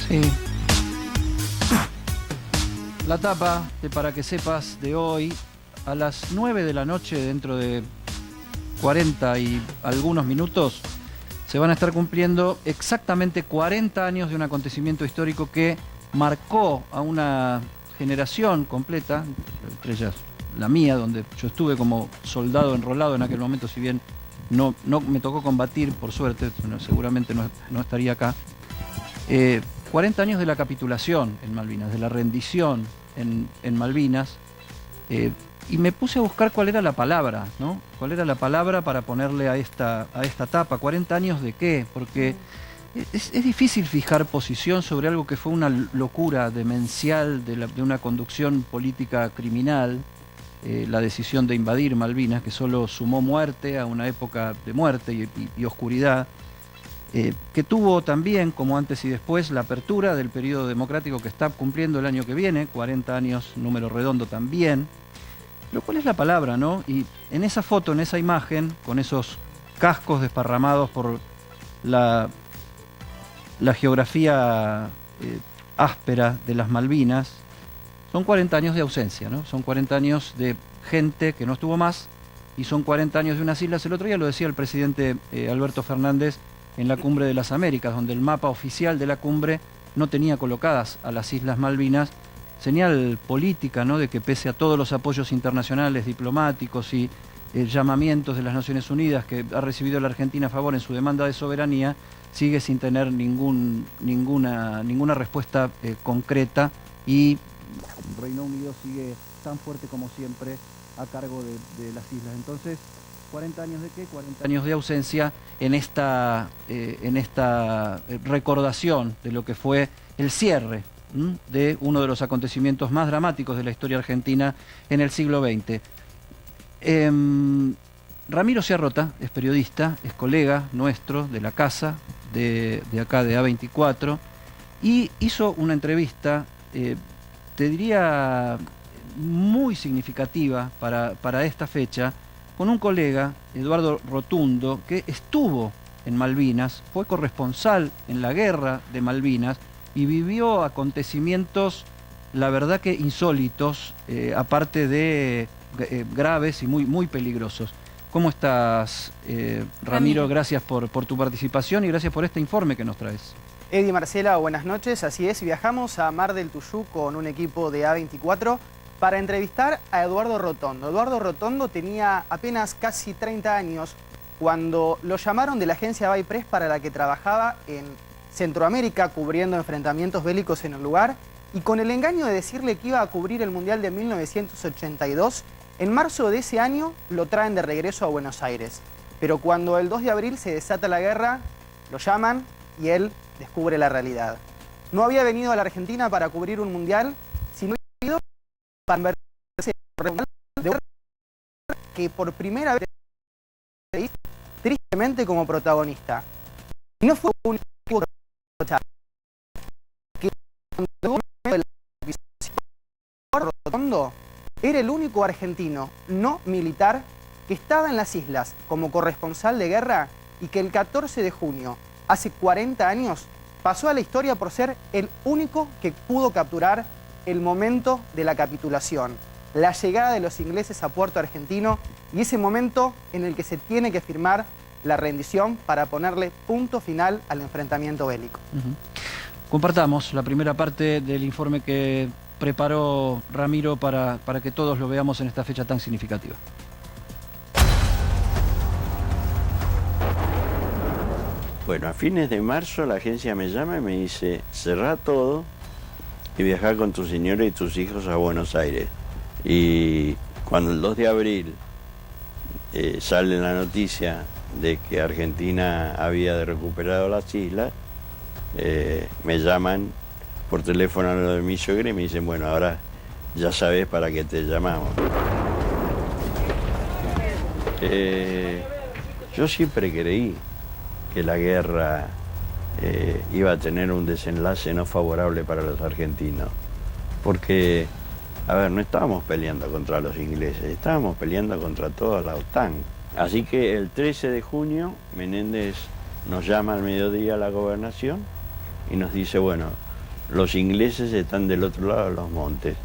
Sí. La tapa de Para que sepas de hoy, a las 9 de la noche, dentro de 40 y algunos minutos, se van a estar cumpliendo exactamente 40 años de un acontecimiento histórico que marcó a una generación completa, entre ellas la mía, donde yo estuve como soldado enrolado en aquel momento, si bien no me tocó combatir, por suerte, seguramente no estaría acá. 40 años de la capitulación en Malvinas, de la rendición en Malvinas, y me puse a buscar cuál era la palabra, ¿no? ¿Cuál era la palabra para ponerle a esta tapa? ¿40 años de qué? Porque es difícil fijar posición sobre algo que fue una locura demencial de una conducción política criminal, la decisión de invadir Malvinas, que solo sumó muerte a una época de muerte y oscuridad. Que tuvo también, como antes y después, la apertura del periodo democrático que está cumpliendo el año que viene, 40 años, número redondo también. Pero ¿cuál es la palabra, no? Y en esa foto, en esa imagen, con esos cascos desparramados por la geografía áspera de las Malvinas, son 40 años de ausencia, ¿no? Son 40 años de gente que no estuvo más, y son 40 años de unas islas. El otro día lo decía el presidente Alberto Fernández en la Cumbre de las Américas, donde el mapa oficial de la cumbre no tenía colocadas a las Islas Malvinas, señal política, ¿no?, de que pese a todos los apoyos internacionales, diplomáticos y llamamientos de las Naciones Unidas que ha recibido la Argentina a favor en su demanda de soberanía, sigue sin tener ninguna respuesta concreta, y Reino Unido sigue tan fuerte como siempre a cargo de las islas. Entonces, 40 años de qué, 40 años de ausencia en esta recordación de lo que fue el cierre de uno de los acontecimientos más dramáticos de la historia argentina en el siglo XX. Ramiro Ciarrota es periodista, es colega nuestro de la casa, de acá de A24, y hizo una entrevista, te diría, muy significativa para esta fecha, con un colega, Eduardo Rotundo, que estuvo en Malvinas, fue corresponsal en la guerra de Malvinas y vivió acontecimientos, la verdad que insólitos, aparte de graves y muy peligrosos. ¿Cómo estás, Ramiro? Gracias por tu participación y gracias por este informe que nos traes. Eddie, Marcela, buenas noches. Así es, viajamos a Mar del Tuyú con un equipo de A24 para entrevistar a Eduardo Rotondo. Eduardo Rotondo tenía apenas casi 30 años cuando lo llamaron de la agencia Bay Press, para la que trabajaba en Centroamérica, cubriendo enfrentamientos bélicos en el lugar, y con el engaño de decirle que iba a cubrir el Mundial de 1982, en marzo de ese año lo traen de regreso a Buenos Aires. Pero cuando el 2 de abril se desata la guerra, lo llaman y él descubre la realidad. No había venido a la Argentina para cubrir un Mundial, sino para convertirse en que por primera vez, tristemente, como protagonista. Y no fue un equipo que Rotondo era el único argentino no militar que estaba en las islas como corresponsal de guerra, y que el 14 de junio, hace 40 años, pasó a la historia por ser el único que pudo capturar el momento de la capitulación, la llegada de los ingleses a Puerto Argentino, y ese momento en el que se tiene que firmar la rendición para ponerle punto final al enfrentamiento bélico. Compartamos la primera parte del informe que preparó Ramiro para que todos lo veamos en esta fecha tan significativa. Bueno, a fines de marzo la agencia me llama y me dice: cerrá todo y viajá con tu señora y tus hijos a Buenos Aires. Y cuando el 2 de abril sale la noticia de que Argentina había recuperado las islas, me llaman por teléfono a lo de mi suegra y me dicen: bueno, ahora ya sabes para qué te llamamos. Yo siempre creí que la guerra iba a tener un desenlace no favorable para los argentinos, porque, a ver, no estábamos peleando contra los ingleses, estábamos peleando contra toda la OTAN. Así que el 13 de junio Menéndez nos llama al mediodía a la gobernación y nos dice: bueno, los ingleses están del otro lado de los montes.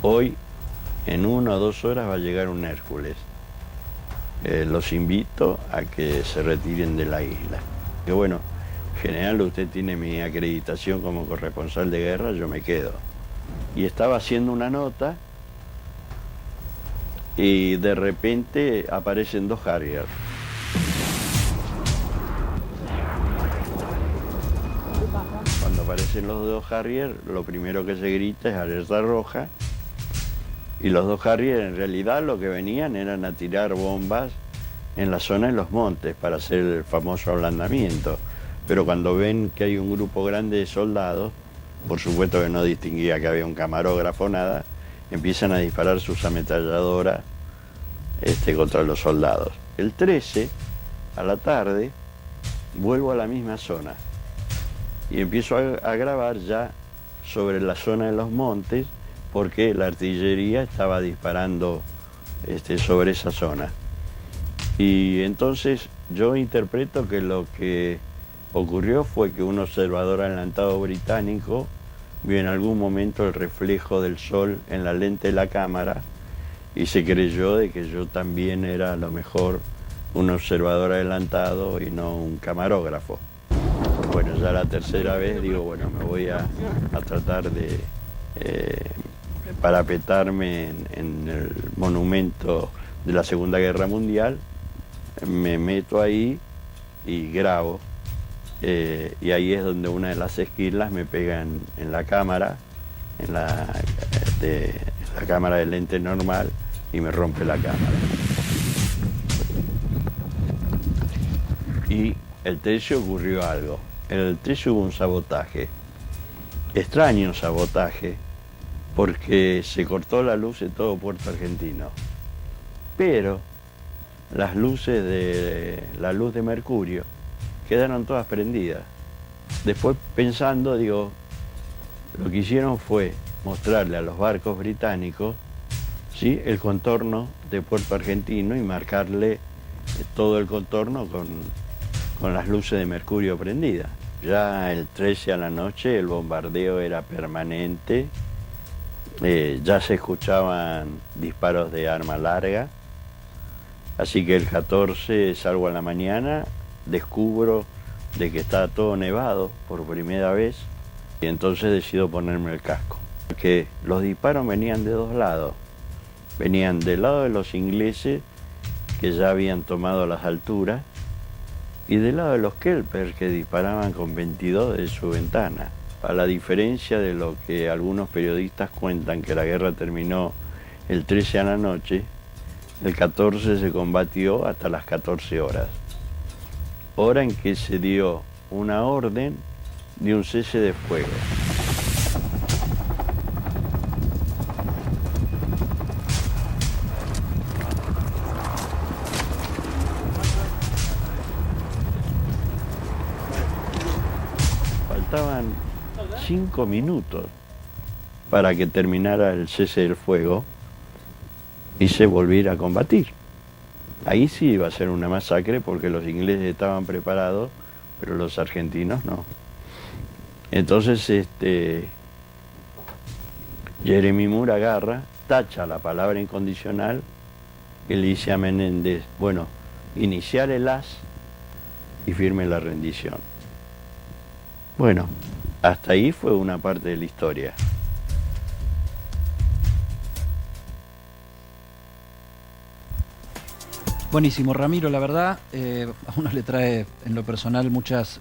Hoy, en 1 o 2 horas, va a llegar un Hércules. Los invito a que se retiren de la isla. Que bueno, general, usted tiene mi acreditación como corresponsal de guerra, yo me quedo. Y estaba haciendo una nota y de repente aparecen 2 Harrier. Cuando aparecen los 2 Harrier, lo primero que se grita es alerta roja. Y los 2 Harrier en realidad lo que venían eran a tirar bombas en la zona de los montes para hacer el famoso ablandamiento. Pero cuando ven que hay un grupo grande de soldados, por supuesto que no distinguía que había un camarógrafo o nada, empiezan a disparar sus ametralladoras contra los soldados. El 13, a la tarde, vuelvo a la misma zona y empiezo a grabar ya sobre la zona de los montes, porque la artillería estaba disparando sobre esa zona. Y entonces yo interpreto que lo que ocurrió fue que un observador adelantado británico vio en algún momento el reflejo del sol en la lente de la cámara y se creyó de que yo también era a lo mejor un observador adelantado y no un camarógrafo. Bueno, ya la tercera vez digo, bueno, me voy a tratar de parapetarme en el monumento de la Segunda Guerra Mundial, me meto ahí y grabo. Y ahí es donde una de las esquilas me pega en la cámara, en la cámara de lente normal, y me rompe la cámara. Y el 13 ocurrió algo. En el 13 hubo un sabotaje, extraño sabotaje, porque se cortó la luz en todo Puerto Argentino. Pero las luces la luz de mercurio quedaron todas prendidas. Después pensando, digo, lo que hicieron fue mostrarle a los barcos británicos, ¿sí?, el contorno de Puerto Argentino y marcarle todo el contorno con las luces de mercurio prendidas. Ya el 13 a la noche el bombardeo era permanente, ya se escuchaban disparos de arma larga, así que el 14 salgo a la mañana, descubro de que está todo nevado por primera vez y entonces decido ponerme el casco. Porque los disparos venían de 2 lados. Venían del lado de los ingleses, que ya habían tomado las alturas, y del lado de los Kelper, que disparaban con 22 de su ventana. A la diferencia de lo que algunos periodistas cuentan, que la guerra terminó el 13 a la noche, el 14 se combatió hasta las 14 horas. Hora en que se dio una orden de un cese de fuego. Faltaban 5 minutos para que terminara el cese del fuego y se volviera a combatir. Ahí sí iba a ser una masacre porque los ingleses estaban preparados, pero los argentinos no. Entonces Jeremy Moore agarra, tacha la palabra incondicional y le dice a Menéndez, bueno, iniciar el haz y firme la rendición. Bueno, hasta ahí fue una parte de la historia. Buenísimo, Ramiro, la verdad, a uno le trae en lo personal muchos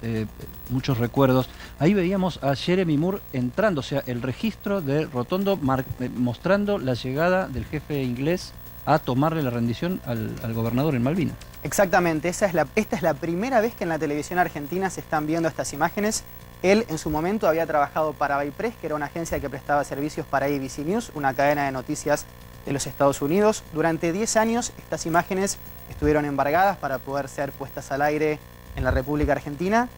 recuerdos. Ahí veíamos a Jeremy Moore entrando, o sea, el registro de Rotondo mostrando la llegada del jefe inglés a tomarle la rendición al gobernador en Malvinas. Exactamente, esta es la primera vez que en la televisión argentina se están viendo estas imágenes. Él en su momento había trabajado para Baypress, que era una agencia que prestaba servicios para ABC News, una cadena de noticias de los Estados Unidos. Durante 10 años estas imágenes estuvieron embargadas para poder ser puestas al aire en la República Argentina.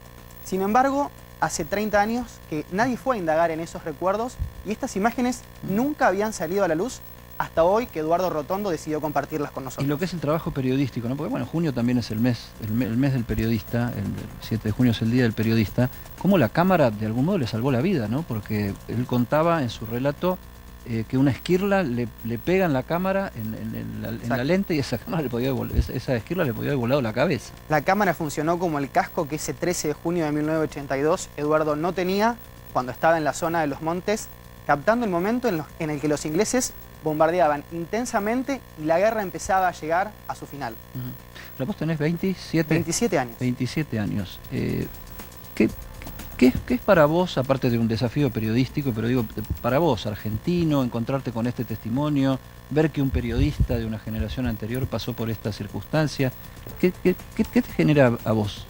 Sin embargo, hace 30 años que nadie fue a indagar en esos recuerdos y estas imágenes nunca habían salido a la luz hasta hoy que Eduardo Rotondo decidió compartirlas con nosotros. Y lo que es el trabajo periodístico, ¿no? Porque bueno, junio también es el mes del periodista, el 7 de junio es el Día del Periodista, cómo la cámara de algún modo le salvó la vida, ¿no? Porque él contaba en su relato que una esquirla le pega en la cámara, en la lente, y esa esquirla le podía haber volado la cabeza. La cámara funcionó como el casco que ese 13 de junio de 1982 Eduardo no tenía cuando estaba en la zona de los montes, captando el momento en el que los ingleses bombardeaban intensamente y la guerra empezaba a llegar a su final. Vos tenés 27 años. 27 años. ¿Qué es para vos, aparte de un desafío periodístico, pero digo, para vos, argentino, encontrarte con este testimonio, ver que un periodista de una generación anterior pasó por esta circunstancia? ¿Qué te genera a vos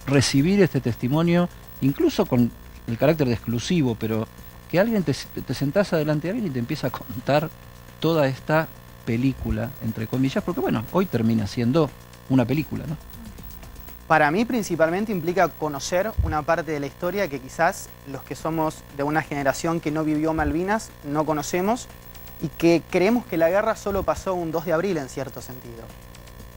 recibir este testimonio, incluso con el carácter de exclusivo, pero que alguien te sentás adelante de alguien y te empieza a contar toda esta película, entre comillas, porque bueno, hoy termina siendo una película, ¿no? Para mí principalmente implica conocer una parte de la historia que quizás los que somos de una generación que no vivió Malvinas no conocemos y que creemos que la guerra solo pasó un 2 de abril en cierto sentido.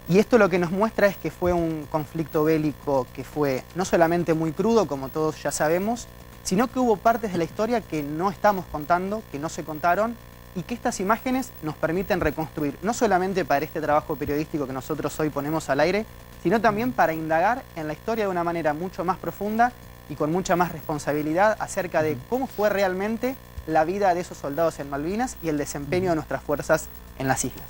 Y esto lo que nos muestra es que fue un conflicto bélico que fue no solamente muy crudo, como todos ya sabemos, sino que hubo partes de la historia que no estamos contando, que no se contaron, y que estas imágenes nos permiten reconstruir, no solamente para este trabajo periodístico que nosotros hoy ponemos al aire, sino también para indagar en la historia de una manera mucho más profunda y con mucha más responsabilidad acerca de cómo fue realmente la vida de esos soldados en Malvinas y el desempeño de nuestras fuerzas en las islas.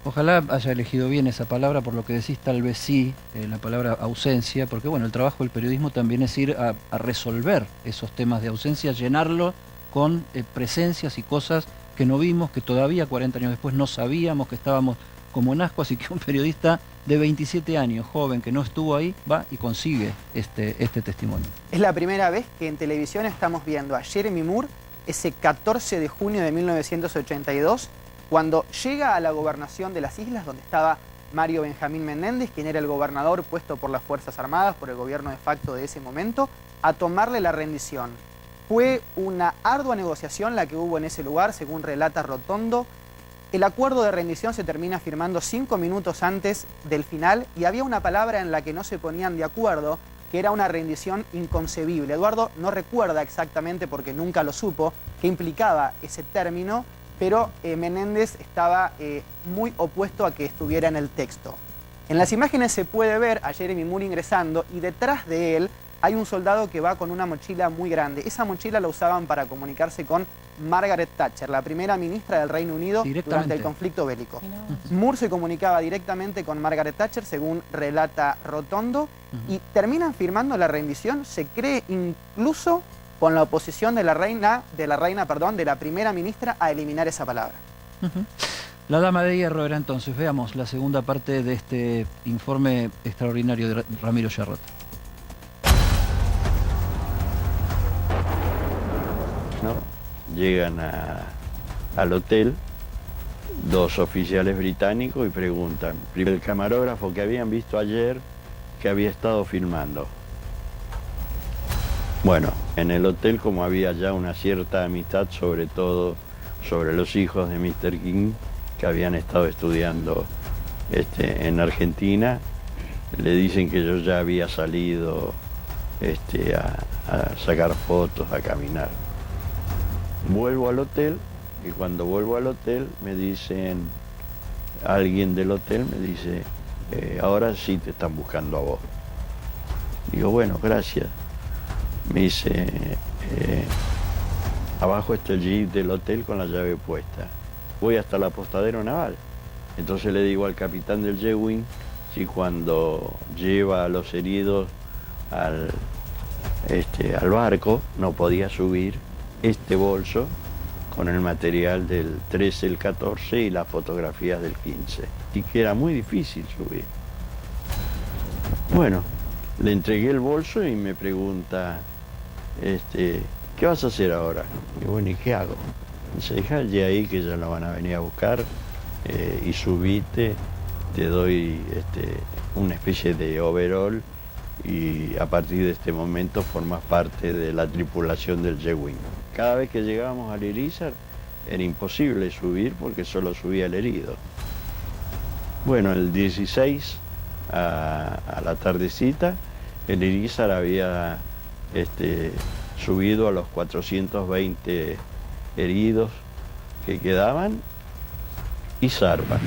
Ojalá haya elegido bien esa palabra, por lo que decís, tal vez sí, la palabra ausencia, porque bueno, el trabajo del periodismo también es ir a resolver esos temas de ausencia, llenarlo con presencias y cosas que no vimos, que todavía 40 años después no sabíamos, que estábamos como en asco, así que un periodista de 27 años, joven, que no estuvo ahí, va y consigue este testimonio. Es la primera vez que en televisión estamos viendo a Jeremy Moore ese 14 de junio de 1982, cuando llega a la gobernación de las islas, donde estaba Mario Benjamín Menéndez, quien era el gobernador puesto por las Fuerzas Armadas, por el gobierno de facto de ese momento, a tomarle la rendición. Fue una ardua negociación la que hubo en ese lugar, según relata Rotondo. El acuerdo de rendición se termina firmando 5 minutos antes del final y había una palabra en la que no se ponían de acuerdo, que era una rendición inconcebible. Eduardo no recuerda exactamente, porque nunca lo supo, qué implicaba ese término, pero Menéndez estaba muy opuesto a que estuviera en el texto. En las imágenes se puede ver a Jeremy Moore ingresando y detrás de él hay un soldado que va con una mochila muy grande. Esa mochila la usaban para comunicarse con Margaret Thatcher, la primera ministra del Reino Unido durante el conflicto bélico. Moore se comunicaba directamente con Margaret Thatcher, según relata Rotondo, y terminan firmando la rendición, se cree incluso con la oposición de la primera ministra a eliminar esa palabra. La Dama de Hierro era entonces. Veamos la segunda parte de este informe extraordinario de Ramiro Yarrota. ¿No? Llegan al hotel 2 oficiales británicos y preguntan, primero el camarógrafo que habían visto ayer, que había estado filmando. Bueno, en el hotel, como había ya una cierta amistad, sobre todo sobre los hijos de Mr. King, que habían estado estudiando en Argentina, le dicen que yo ya había salido a sacar fotos, a caminar. Vuelvo al hotel y cuando vuelvo al hotel me dicen, alguien del hotel me dice, ahora sí te están buscando a vos. Digo, bueno, gracias. Me dice, abajo está el jeep del hotel con la llave puesta. Voy hasta el apostadero naval. Entonces le digo al capitán del J-Wing si cuando lleva a los heridos al barco no podía subir este bolso con el material del 13, el 14 y las fotografías del 15. Y que era muy difícil subir. Bueno, le entregué el bolso y me pregunta, ¿qué vas a hacer ahora? Y bueno, ¿y qué hago? Dice, dejale ahí que ya lo van a venir a buscar y subite, te doy una especie de overall y a partir de este momento formas parte de la tripulación del J-Wing. Cada vez que llegábamos al Irizar era imposible subir porque solo subía el herido. Bueno, el 16 a la tardecita, el Irizar había subido a los 420 heridos que quedaban y zarpa.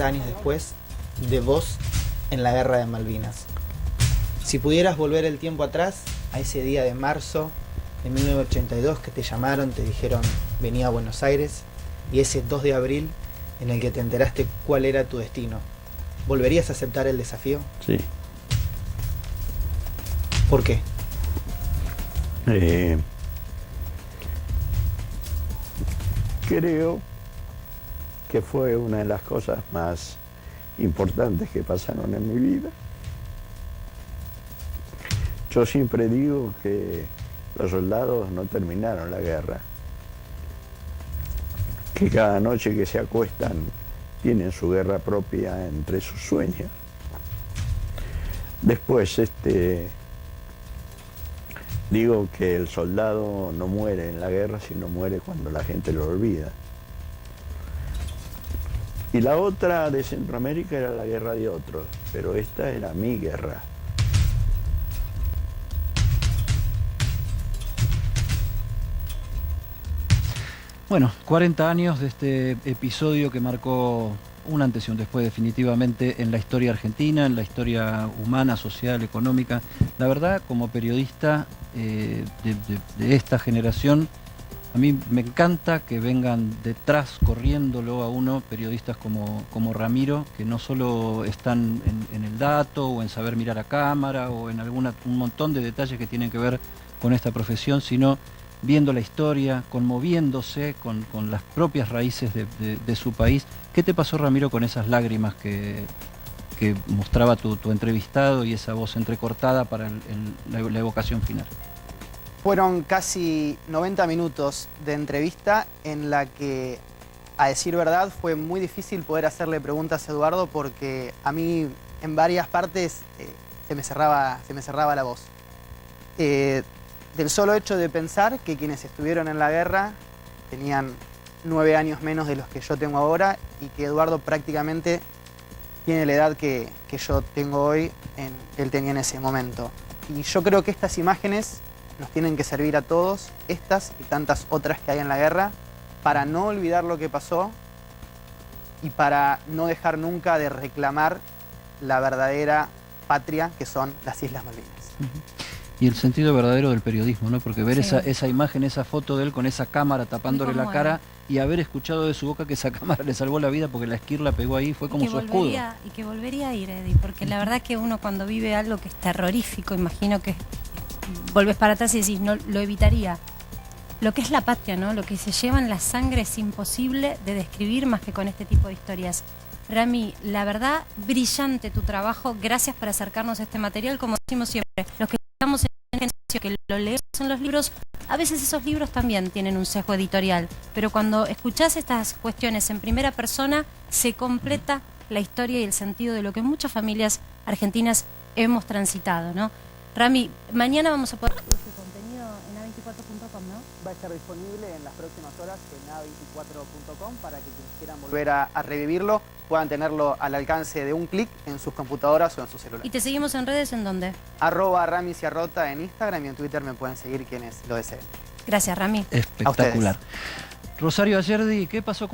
Años después de vos en la guerra de Malvinas. Si pudieras volver el tiempo atrás, a ese día de marzo de 1982 que te llamaron, te dijeron venía a Buenos Aires, y ese 2 de abril en el que te enteraste cuál era tu destino, ¿volverías a aceptar el desafío? Sí. ¿Por qué? Creo que fue una de las cosas más importantes que pasaron en mi vida. Yo siempre digo que los soldados no terminaron la guerra, que cada noche que se acuestan tienen su guerra propia entre sus sueños. Después, digo que el soldado no muere en la guerra, sino muere cuando la gente lo olvida. Y la otra de Centroamérica era la guerra de otros, pero esta era mi guerra. Bueno, 40 años de este episodio que marcó un antes y un después definitivamente en la historia argentina, en la historia humana, social, económica. La verdad, como periodista de esta generación, a mí me encanta que vengan detrás, corriéndolo a uno, periodistas como Ramiro, que no solo están en el dato o en saber mirar a cámara o en un montón de detalles que tienen que ver con esta profesión, sino viendo la historia, conmoviéndose con las propias raíces de su país. ¿Qué te pasó, Ramiro, con esas lágrimas que mostraba tu entrevistado y esa voz entrecortada para la evocación final? Fueron casi 90 minutos de entrevista en la que, a decir verdad, fue muy difícil poder hacerle preguntas a Eduardo porque a mí en varias partes se me cerraba la voz. Del solo hecho de pensar que quienes estuvieron en la guerra tenían 9 años menos de los que yo tengo ahora y que Eduardo prácticamente tiene la edad que yo tengo hoy, él tenía en ese momento. Y yo creo que estas imágenes nos tienen que servir a todos, estas y tantas otras que hay en la guerra, para no olvidar lo que pasó y para no dejar nunca de reclamar la verdadera patria que son las Islas Malvinas. Y el sentido verdadero del periodismo, ¿no? Porque ver Sí. esa imagen, esa foto de él con esa cámara tapándole la cara y haber escuchado de su boca que esa cámara le salvó la vida porque la esquirla pegó ahí, fue como su escudo. Y que volvería a ir, Eddie, porque la verdad que uno cuando vive algo que es terrorífico, imagino que volvés para atrás y decís, no, lo evitaría. Lo que es la patria, ¿no? Lo que se lleva en la sangre es imposible de describir más que con este tipo de historias. Rami, la verdad, brillante tu trabajo. Gracias por acercarnos a este material. Como decimos siempre, los que estamos en que lo leemos en los libros, a veces esos libros también tienen un sesgo editorial, pero cuando escuchás estas cuestiones en primera persona, se completa la historia y el sentido de lo que muchas familias argentinas hemos transitado, ¿no? Rami, mañana vamos a poder ver este contenido en a24.com, ¿no? Va a estar disponible en las próximas horas en a24.com para que quienes quieran volver a revivirlo puedan tenerlo al alcance de un clic en sus computadoras o en sus celulares. ¿Y te seguimos en redes en dónde? @Rami_Ciarrota en Instagram y en Twitter me pueden seguir quienes lo deseen. Gracias, Rami. Espectacular. Rosario Ayerdi, ¿qué pasó con